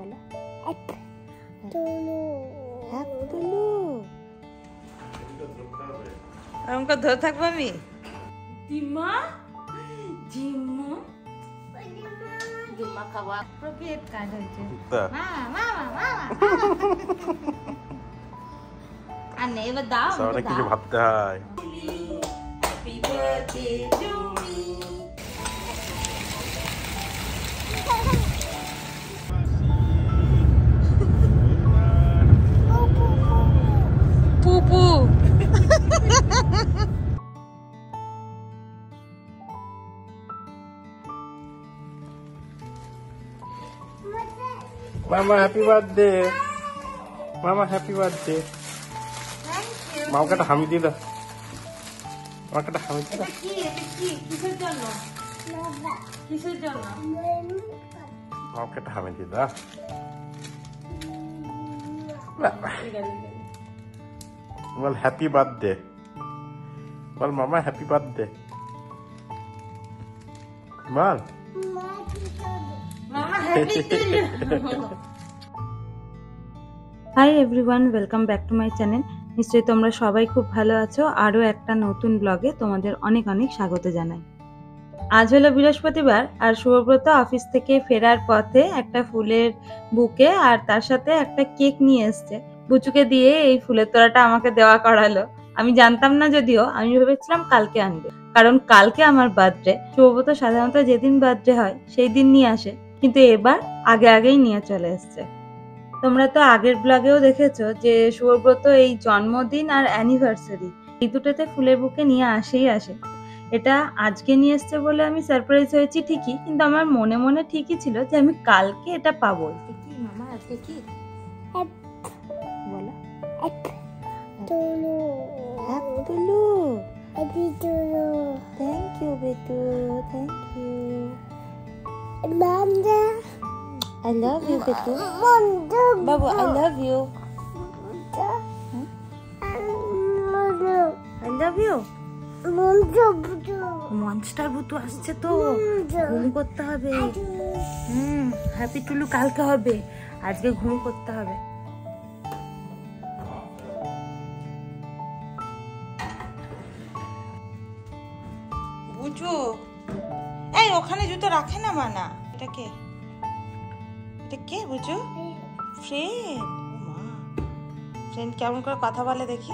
বলো আমাকে ধরে থাকবো আমি ডিম্মা ডিম্মা ডিম্মা খাওয়া প্রোগ্রেট কাজ হচ্ছে আর নেই এবার দাও অনেক কিছু ভাবতে হয়। হ্যাপি বার্থডে টু মি পুপু মামা হ্যাপি বার্থডে, মামা হ্যাপি বার্থডে। মামাকে একটা হামি দিয়ে দাও, আমাকে একটা হামি দিয়ে দাও। কিসের জন্য কিসের জন্য মামাকে একটা হামি দিয়ে দাও। বল হ্যাপি বার্থডে, বল মামা happy birthday, ball hi everyone, welcome back to my channel. নিশ্চয়ই তোমরা সবাই খুব ভালো আছো। আরও একটা নতুন ব্লগে তোমাদের অনেক অনেক স্বাগত জানাই। আজ হলো বৃহস্পতিবার আর শুভব্রত অফিস থেকে ফেরার পথে একটা ফুলের বুকে আর তার সাথে একটা কেক নিয়ে এসছে। বুচুকে দিয়ে এই ফুলের তোড়াটা আমাকে দেওয়া করালো। আমি জানতাম না, যদিও আমি ভেবেছিলাম কালকে আনবে, কারণ কালকে আমার বার্থডে। শুভব্রত সাধারণত যেদিন বার্থডে হয় সেই দিন নিয়ে আসে, কিন্তু এবার আগেই নিয়ে চলে এসছে। তোমরা তো আগের ব্লগেও দেখেছো যে শুভব্রত এই জন্মদিন আর অ্যানিভার্সারি এই দুটোতে ফুলের বুকে নিয়ে আসে। এটা আজকে নিয়ে এসছে বলে আমি সারপ্রাইজ হয়েছি ঠিকই, কিন্তু আমার মনে মনে ঠিকই ছিল যে আমি কালকে এটা পাবো। কি মামা আজকে কি বলো থ্যাংক ইউ বেটু, thank you. I love you, Betu. Babu, I love you. I love you. Monster ভুতু আসছে তো, ঘুম করতে হবে। হ্যাপি টুলু কালকে হবে, আজকে ঘুম করতে হবে। বুঝু, এই ওখানে জুতো রাখে না মানা। এটা কে? এটা কে বুঝু? ফ্রেন্ড। মা, ফ্রেন্ড কেমন করে কথা বলে দেখি।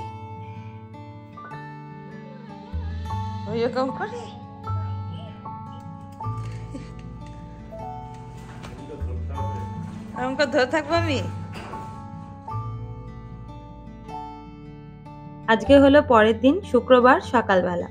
ওই রকম করে এরকম করে ধরে থাকবো আমি। আজকে হলো পরের দিন, শুক্রবার সকালবেলা।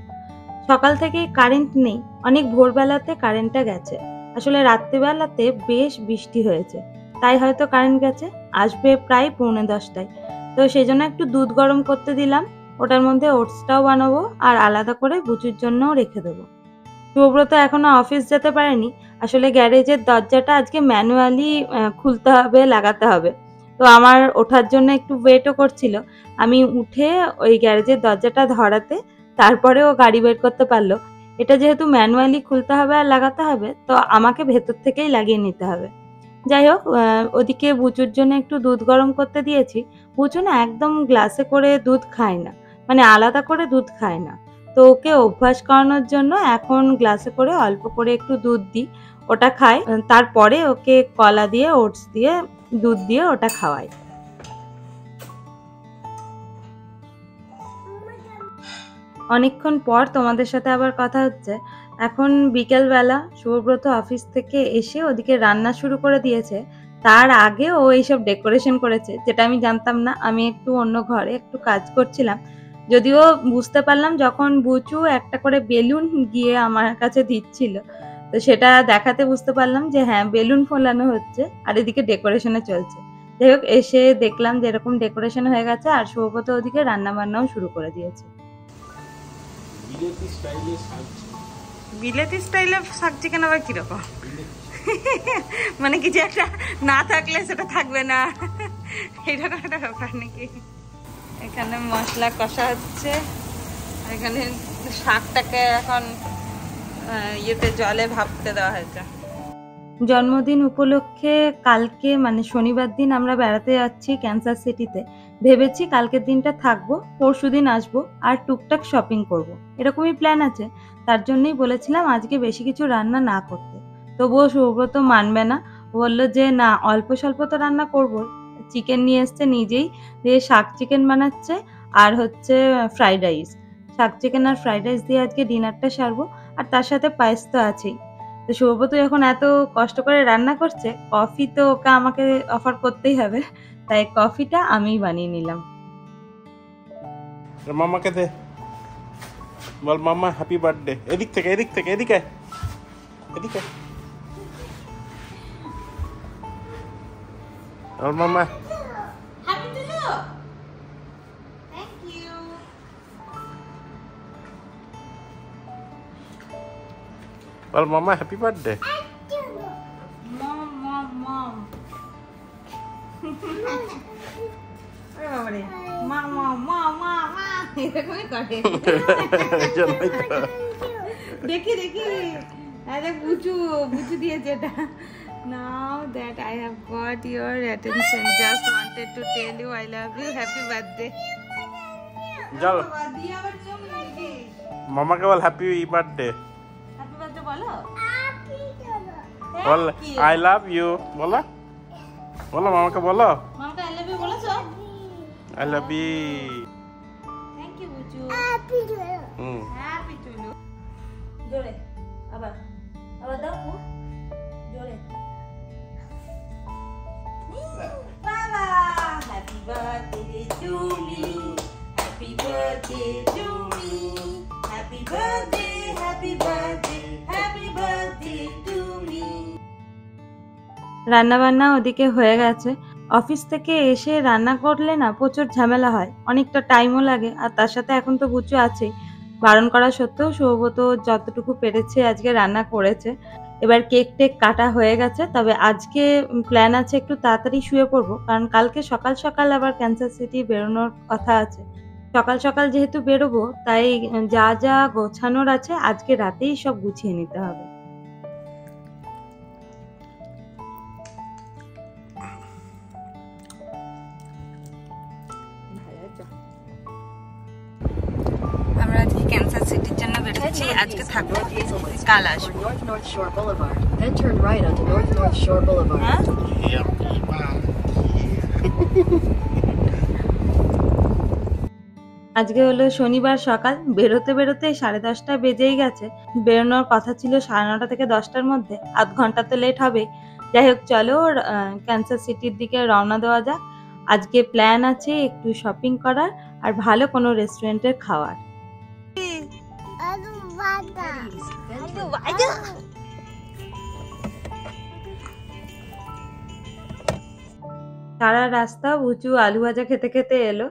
সকাল থেকে কারেন্ট নেই, অনেক ভোরবেলাতে কারেন্টটা গেছে। আসলে রাত্রিবেলাতে বেশ বৃষ্টি হয়েছে, তাই হয়তো কারেন্ট গেছে। আসবে প্রায় 9:45টায়। তো সেই জন্য একটু দুধ গরম করতে দিলাম, ওটার মধ্যে ওটসটাও বানাবো আর আলাদা করে বুচুর জন্যও রেখে দেবো। শুভব্রত এখনো অফিস যেতে পারেনি। আসলে গ্যারেজের দরজাটা আজকে ম্যানুয়ালি খুলতে হবে, লাগাতে হবে। তো আমার ওঠার জন্য একটু ওয়েটও করছিল। আমি উঠে ওই গ্যারেজের দরজাটা ধরাতে তারপরে ও গাড়ি বের করতে পারলো। এটা যেহেতু ম্যানুয়ালি খুলতে হবে আর লাগাতে হবে, তো আমাকে ভেতর থেকেই লাগিয়ে নিতে হবে। যাই হোক, ওদিকে বুচুর জন্য একটু দুধ গরম করতে দিয়েছি। বুচু না একদম গ্লাসে করে দুধ খায় না, মানে আলাদা করে দুধ খায় না। তো ওকে অভ্যাস করানোর জন্য এখন গ্লাসে করে অল্প করে একটু দুধ দিই, ওটা খায়। তারপরে ওকে কলা দিয়ে, ওটস দিয়ে, দুধ দিয়ে ওটা খাওয়াই। অনেকক্ষণ পর তোমাদের সাথে আবার কথা হচ্ছে। এখন বিকেলবেলা, শুভব্রত অফিস থেকে এসে ওদিকে রান্না শুরু করে দিয়েছে। তার আগে ও এইসব ডেকোরেশন করেছে, যেটা আমি জানতাম না। আমি একটু অন্য ঘরে একটু কাজ করছিলাম, যদিও বুঝতে পারলাম যখন বুচু একটা করে বেলুন গিয়ে আমার কাছে দিচ্ছিল। তো সেটা দেখাতে বুঝতে পারলাম যে হ্যাঁ, বেলুন ফোলানো হচ্ছে আর এদিকে ডেকোরেশনে চলছে। যাই হোক, এসে দেখলাম যে এরকম ডেকোরেশন হয়ে গেছে আর শুভব্রত ওদিকে রান্না বান্নাও শুরু করে দিয়েছে। বিলেতি স্টাইলে শাক চিকেন আবার কিরকম? মানে কিছু একটা না থাকলে সেটা থাকবে না, এইরকম একটা ব্যাপার নাকি? এখানে মশলা কষা হচ্ছে, এখানে শাকটাকে এখন ইয়েতে জলে ভাপতে দেওয়া হয়েছে। জন্মদিন উপলক্ষে কালকে মানে শনিবার দিন আমরা বেড়াতে যাচ্ছি ক্যান্সাস সিটিতে। ভেবেছি কালকের দিনটা থাকবো, পরশুদিন আসবো আর টুকটাক শপিং করব। এরকমই প্ল্যান আছে। তার জন্যই বলেছিলাম আজকে বেশি কিছু রান্না না করতে। তবুও সুব্রত মানবে না, বললো যে না অল্প স্বল্প তো রান্না করবো। চিকেন নিয়ে এসছে নিজেই, দিয়ে শাক চিকেন বানাচ্ছে আর হচ্ছে ফ্রাইড রাইস। শাক চিকেন আর ফ্রাইড রাইস দিয়ে আজকে ডিনারটা সারবো, আর তার সাথে পায়েস তো আছেই। তো সৌব্রত যখন এত কষ্ট করে রান্না করছে, কফি তো ওকে আমাকে অফার করতেই হবে, তাই কফিটা আমিই বানিয়ে নিলাম। মামাকে দে, বল মামা হ্যাপি বার্থডে। এদিক থেকে এদিকে এদিকে বল মামা হ্যাপি টুলু, থ্যাংক ইউ। বল মামা হ্যাপি বার্থডে। মম মম মম, আরে বাবা রে, মা মা মা মা মা এরকমই করে। দেখি আরে বুচু দিয়েছে এটা। Now that I have got your attention, just wanted to tell you I love you, happy birthday. চল দিয়ে আবার জমি নাকি? মামাকে বল হ্যাপি বার্থডে। হ্যাপি বার্থডে বলো। বল আই লাভ ইউ, বলো মামাকে বলো মামাকে I love you বলেছো? I love you. Thank you বুচু। হুম হ্যাপি টুলু। জোরে আবার দাও জোরে। বাবা happy birthday to me, happy birthday to me, happy birthday happy birthday happy birthday to me. রান্না বান্না ওদিকে হয়ে গেছে। অফিস থেকে এসে রান্না করলে না প্রচুর ঝামেলা হয়, অনেকটা টাইমও লাগে, আর তার সাথে এখন তো বুচু আছেই। বারণ করা সত্ত্বেও সৌব্রত যতটুকু পেরেছে আজকে রান্না করেছে। এবার কেক টেক কাটা হয়ে গেছে, তবে আজকে প্ল্যান আছে একটু তাড়াতাড়ি শুয়ে পড়বো, কারণ কালকে সকাল সকাল আবার ক্যান্সাস সিটি বেরোনোর কথা আছে। সকাল সকাল যেহেতু বেরোবো, তাই যা যা গোছানোর আছে আজকে রাতেই সব গুছিয়ে নিতে হবে। আমরা আজকে ক্যান্সাস সিটির জন্য বেরোচ্ছি, আজকে থাকবো, কাল আসবো। North Shore Boulevard, then turn right onto North Shore Boulevard. হ্যাঁ আজকে হলো শনিবার সকাল, বেরোতে 10:30 বেজেই গেছে। বেরোনোর কথা ছিল 9:30 থেকে 10টার মধ্যে, আধ ঘন্টা তো লেট হবে। যাই হোক চলো ক্যান্সাস সিটির দিকে রওনা দেওয়া যাক। আজকে প্ল্যান আছে একটু শপিং করার আর ভালো কোনো রেস্টুরেন্টের খাওয়ার। সারা রাস্তা বুচু আলু ভাজা খেতে খেতে এলো।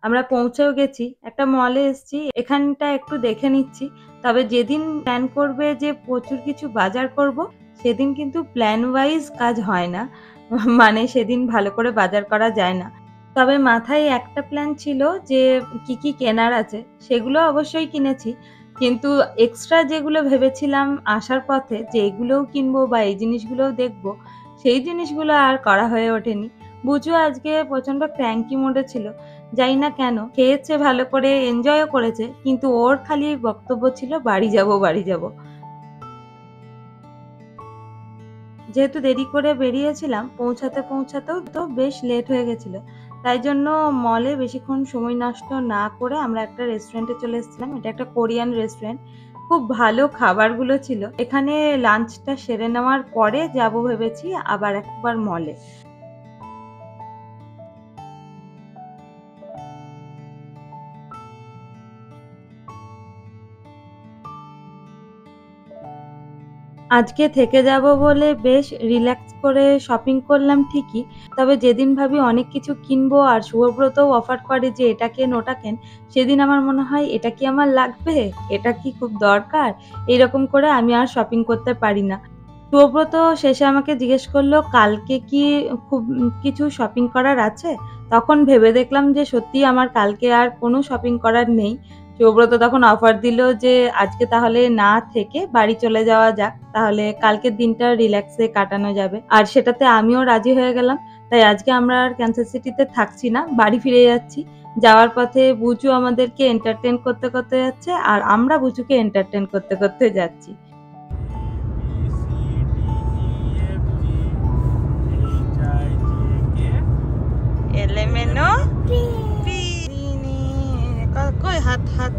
আমরা পৌঁছেও গেছি, একটা মলে এসেছি, এখানটা একটু দেখে নিচ্ছি। তবে যেদিন প্ল্যান করবে যে প্রচুর কিছু বাজার করব, সেদিন কিন্তু প্ল্যান ওয়াইজ কাজ হয় না, মানে সেদিন ভালো করে বাজার করা যায় না। তবে মাথায় একটা প্ল্যান ছিল যে কি কি কেনার আছে, সেগুলো অবশ্যই কিনেছি, কিন্তু এক্সট্রা যেগুলো ভেবেছিলাম আসার পথে যে এগুলোও কিনবো বা এই জিনিসগুলোও দেখবো, সেই জিনিসগুলো আর করা হয়ে ওঠেনি। বুঝু আজকে প্রচন্ড ক্র্যাঙ্কি মোডে ছিল, জানি না কেন। খেয়েছে ভালো করে, এনজয়ও করেছে, কিন্তু ওর খালি বক্তব্য ছিল বাড়ি যাব। যেহেতু দেরি করে বেরিয়েছিলাম, পৌঁছাতেও তো বেশ লেট হয়ে গেছিল, তাই জন্য মলে বেশিক্ষণ সময় নষ্ট না করে আমরা একটা রেস্টুরেন্টে চলে এসেছিলাম। এটা একটা কোরিয়ান রেস্টুরেন্ট, খুব ভালো খাবারগুলো ছিল। এখানে লাঞ্চটা সেরে নেওয়ার পরে যাব ভেবেছি আবার একবার মলে। আজকে থেকে যাব বলে বেশ রিল্যাক্স করে শপিং করলাম ঠিকই, তবে যেদিন ভাবি অনেক কিছু কিনবো আর শুভব্রতও অফার করে যে এটা কেন ওটা কেন, সেদিন আমার মনে হয় এটা কি আমার লাগবে, এটা কি খুব দরকার, এইরকম করে আমি আর শপিং করতে পারি না। শুভব্রত শেষে আমাকে জিজ্ঞেস করলো কালকে কি খুব কিছু শপিং করার আছে। তখন ভেবে দেখলাম যে সত্যি আমার কালকে আর কোনো শপিং করার নেই, সুব্রত তখন অফার দিল যে আজকে তাহলে না থেকে বাড়ি চলে যাওয়া যাক, তাহলে কালকের দিনটা রিল্যাক্সে কাটানো যাবে। আর সেটাতে আমিও রাজি হয়ে গেলাম। তাই আজকে আমরা আর ক্যান্সাস সিটিতে থাকছি না, বাড়ি ফিরে যাচ্ছি। যাওয়ার পথে বুচু আমাদেরকে এন্টারটেন করতে করতে যাচ্ছে, আর আমরা বুচুকে এন্টারটেন করতে করতে যাচ্ছি। এলেমেনো কই হাত হাত।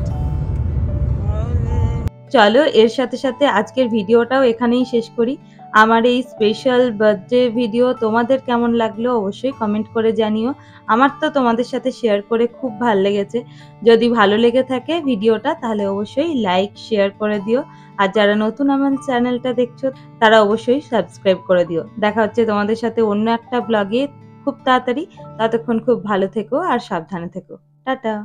চলো এর সাথে সাথে আজকের ভিডিওটাও এখানেই শেষ করি। আমার এই স্পেশাল বার্থডে ভিডিও তোমাদের কেমন লাগলো অবশ্যই কমেন্ট করে জানিও। আমার তো তোমাদের সাথে শেয়ার করে খুব ভালো লেগেছে। যদি ভালো লেগে থাকে ভিডিওটা তাহলে অবশ্যই লাইক শেয়ার করে দিও। আর যারা নতুন আমার চ্যানেলটা দেখছো তারা অবশ্যই সাবস্ক্রাইব করে দিও। দেখা হচ্ছে তোমাদের সাথে অন্য একটা ব্লগে খুব তাড়াতাড়ি। ততক্ষণ খুব ভালো থেকো আর সাবধানে থেকো। টাটা।